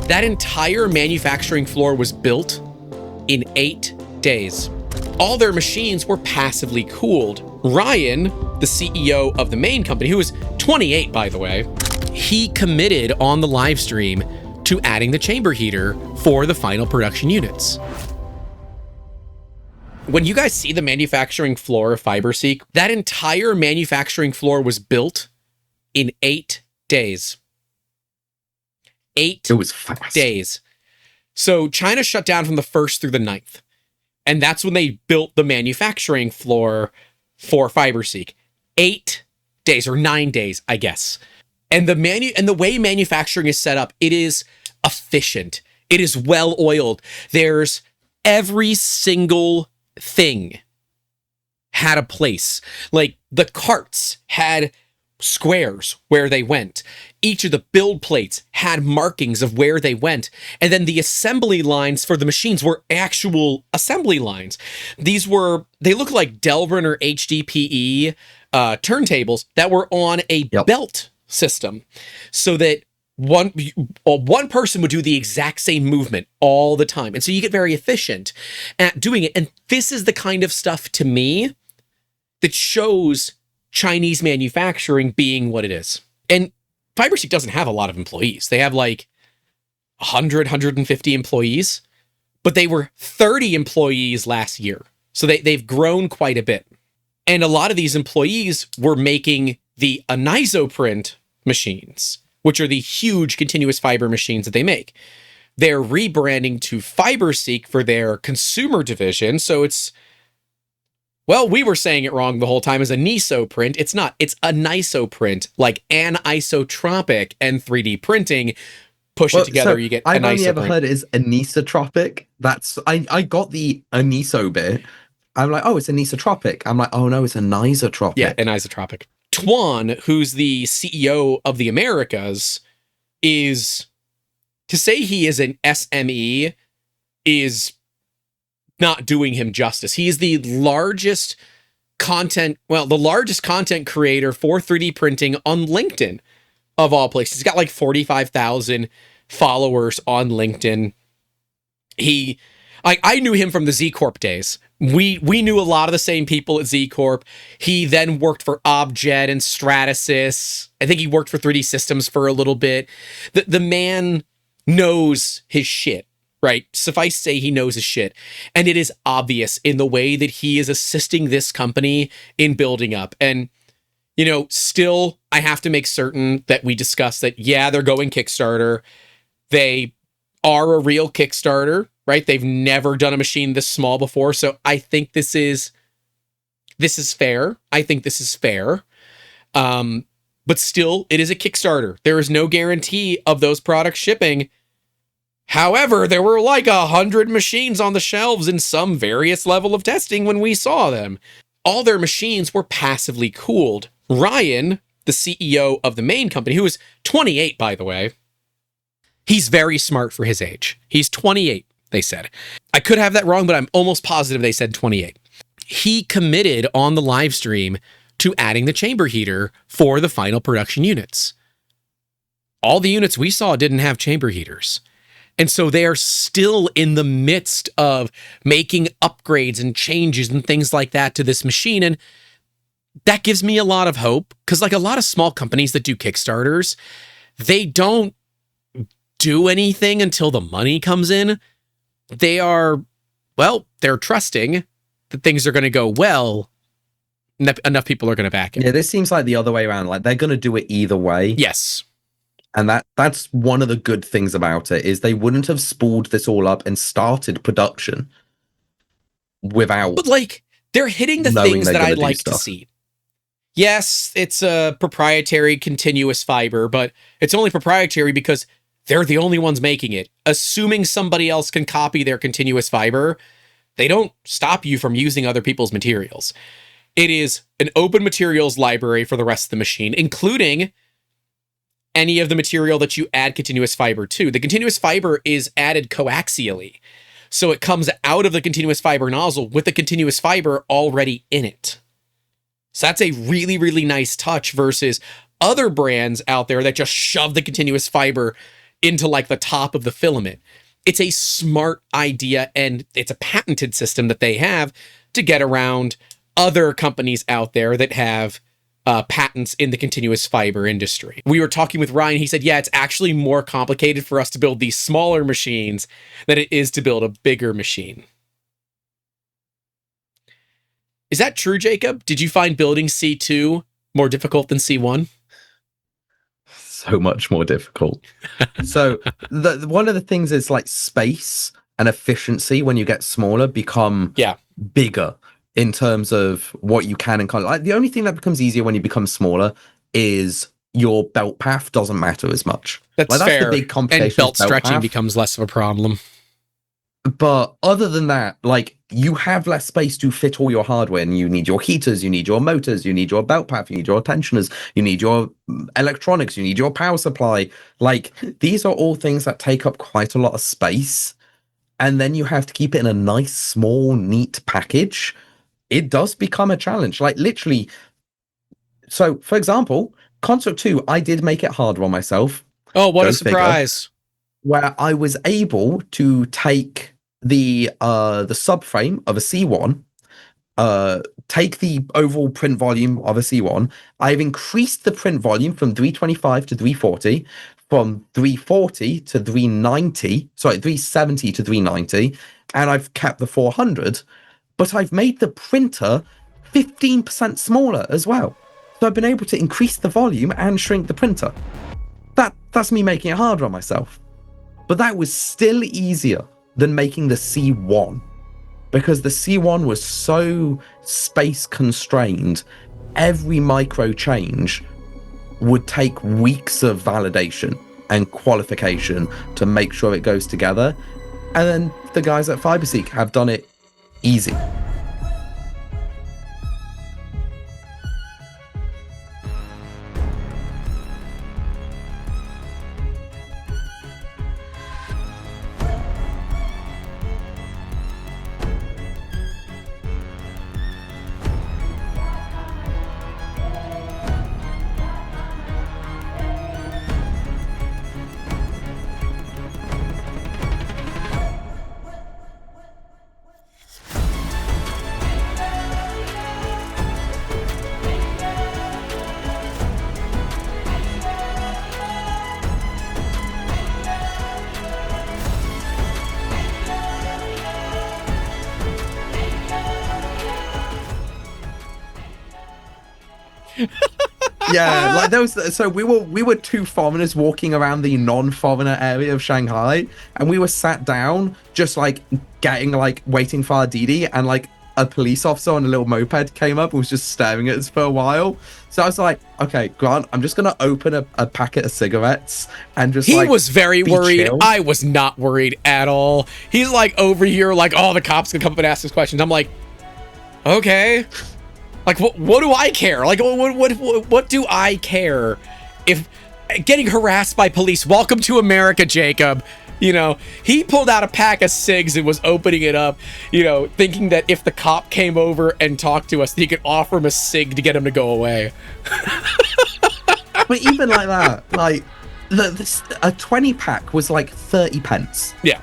That entire manufacturing floor was built in 8 days. All their machines were passively cooled. Ryan, the CEO of the main company, who was 28, by the way, he committed on the live stream to adding the chamber heater for the final production units. When you guys see the manufacturing floor of Fibreseek, that entire manufacturing floor was built in 8 days. It was fast. days. So China shut down from the 1st through the 9th. And that's when they built the manufacturing floor for Fibreseek. 8 days or 9 days, I guess. And the way manufacturing is set up, it is efficient. It is well oiled. There's every single thing had a place. Like the carts had squares where they went. Each of the build plates had markings of where they went. And then the assembly lines for the machines were actual assembly lines. They look like Delrin or HDPE turntables that were on a belt system, so that one person would do the exact same movement all the time. And so you get very efficient at doing it. And this is the kind of stuff, to me, that shows Chinese manufacturing being what it is. And Fibreseek doesn't have a lot of employees. They have like 100, 150 employees, but they were 30 employees last year. So they've grown quite a bit. And a lot of these employees were making the Anisoprint machines, which are the huge continuous fiber machines that they make. They're rebranding to Fibreseek for their consumer division. So it's, well, we were saying it wrong the whole time as Anisoprint. It's not. It's Anisoprint, like anisotropic and 3D printing. Push it together, you get I've Anisoprint. only ever heard it as anisotropic. I got the aniso bit. I'm like, oh, it's anisotropic. I'm like, oh no, it's anisotropic. Yeah, anisotropic. Tuan, who's the CEO of the Americas, is, to say he is an SME is not doing him justice. He is the largest content creator for 3D printing on LinkedIn, of all places. He's got like 45,000 followers on LinkedIn. I knew him from the Z Corp days. We knew a lot of the same people at Z Corp. He then worked for Objet and Stratasys. I think he worked for 3D Systems for a little bit. The man knows his shit, right? Suffice to say, he knows his shit. And it is obvious in the way that he is assisting this company in building up. And, you know, still, I have to make certain that we discuss that, yeah, they're going Kickstarter. They are a real Kickstarter, right? They've never done a machine this small before. So I think this is fair. I think this is fair. But still, it is a Kickstarter. There is no guarantee of those products shipping. However, there were like 100 machines on the shelves in some various level of testing when we saw them. All their machines were passively cooled. Ryan, the CEO of the main company, who is 28, by the way, he's very smart for his age. He's 28, they said. I could have that wrong, but I'm almost positive they said 28. He committed on the live stream to adding the chamber heater for the final production units. All the units we saw didn't have chamber heaters. And so they are still in the midst of making upgrades and changes and things like that to this machine. And that gives me a lot of hope, because like a lot of small companies that do Kickstarters, they don't do anything until the money comes in. They're trusting that things are going to go well. Enough people are going to back it. Yeah, this seems like the other way around. Like they're going to do it either way. Yes. And that's one of the good things about it, is they wouldn't have spooled this all up and started production without. But like, they're hitting the things that I'd like to see. Yes, it's a proprietary continuous fiber, but it's only proprietary because they're the only ones making it. Assuming somebody else can copy their continuous fiber, they don't stop you from using other people's materials. It is an open materials library for the rest of the machine, including any of the material that you add continuous fiber to. The continuous fiber is added coaxially. So it comes out of the continuous fiber nozzle with the continuous fiber already in it. So that's a really, really nice touch versus other brands out there that just shove the continuous fiber into like the top of the filament. It's a smart idea, and it's a patented system that they have to get around other companies out there that have patents in the continuous fiber industry. We were talking with Ryan. He said, yeah, it's actually more complicated for us to build these smaller machines than it is to build a bigger machine. Is that true, Jacob? Did you find building C2 more difficult than C1? So much more difficult. So one of the things is like space and efficiency when you get smaller become bigger in terms of what you can and can't. Like, the only thing that becomes easier when you become smaller is your belt path doesn't matter as much. That's fair. The big complication. And belt stretching becomes less of a problem. But other than that, like, you have less space to fit all your hardware, and you need your heaters, you need your motors, you need your belt path, you need your tensioners, you need your electronics, you need your power supply. Like, these are all things that take up quite a lot of space. And then you have to keep it in a nice, small, neat package. It does become a challenge. Like, literally. So, for example, Construct 2, I did make it harder on myself. Oh, what a surprise. Where I was able to take the subframe of a C1, take the overall print volume of a C1. I've increased the print volume from 325 to 340, from 340 to 390, 370 to 390, and I've kept the 400, but I've made the printer 15% smaller as well. So I've been able to increase the volume and shrink the printer. That's me making it harder on myself. But that was still easier than making the C1, because the C1 was so space constrained. Every micro change would take weeks of validation and qualification to make sure it goes together. And then the guys at Fibreseek have done it easy. Yeah, like those. So we were two foreigners walking around the non-foreigner area of Shanghai, and we were sat down, just like waiting for our Didi, and like a police officer on a little moped came up and was just staring at us for a while. So I was like, okay, Grant, I'm just gonna open a packet of cigarettes and just. He was very worried. Chill. I was not worried at all. He's like over here, like, oh, the cops can come up and ask us questions. I'm like, okay. Like, what do I care? Like, what do I care if getting harassed by police? Welcome to America, Jacob. You know, he pulled out a pack of cigs and was opening it up, you know, thinking that if the cop came over and talked to us, he could offer him a cig to get him to go away. But even like that, like a 20 pack was like 30 pence. Yeah.